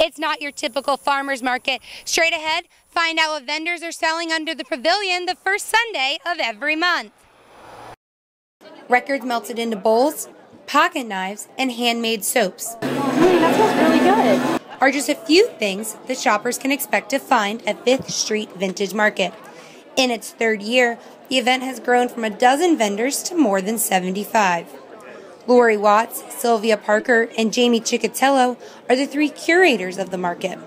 It's not your typical farmer's market. Straight ahead, find out what vendors are selling under the pavilion the first Sunday of every month. Records melted into bowls, pocket knives, and handmade soaps. That smells really good. Are just a few things that shoppers can expect to find at 5th Street Vintage Market. In its third year, the event has grown from a dozen vendors to more than 75. Lori Watts, Sylvia Parker, and Jamie Ciccatello are the three curators of the market.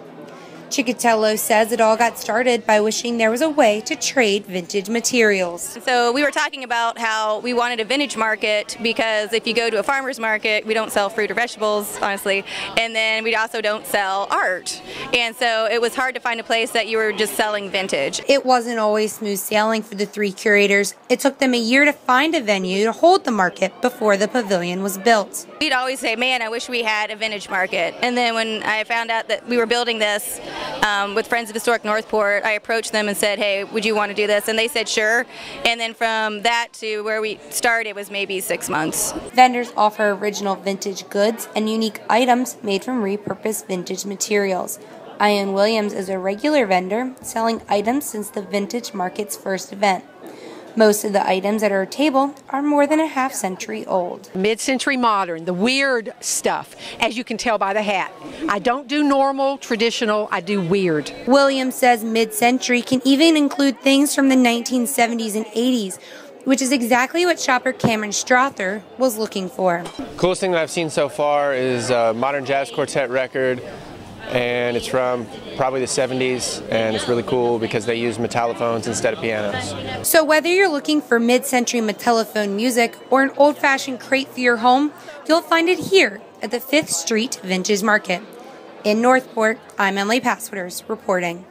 Ciccatello says it all got started by wishing there was a way to trade vintage materials. So we were talking about how we wanted a vintage market because if you go to a farmer's market, we don't sell fruit or vegetables, honestly, and then we also don't sell art. And so it was hard to find a place that you were just selling vintage. It wasn't always smooth sailing for the three curators. It took them a year to find a venue to hold the market before the pavilion was built. We'd always say, man, I wish we had a vintage market. And then when I found out that we were building this, with Friends of Historic Northport, I approached them and said, hey, would you want to do this? And they said, sure. And then from that to where we started was maybe 6 months. Vendors offer original vintage goods and unique items made from repurposed vintage materials. Ian Williams is a regular vendor selling items since the vintage market's first event. Most of the items at our table are more than a half-century old. Mid-century modern, the weird stuff, as you can tell by the hat. I don't do normal, traditional, I do weird. Williams says mid-century can even include things from the 1970s and 80s, which is exactly what shopper Cameron Strother was looking for. Coolest thing that I've seen so far is a modern jazz quartet record, and it's from probably the 70s, and it's really cool because they use metallophones instead of pianos. So whether you're looking for mid-century metallophone music or an old-fashioned crate for your home, you'll find it here at the 5th Street Vintage Market. In Northport, I'm Emily Passwaters reporting.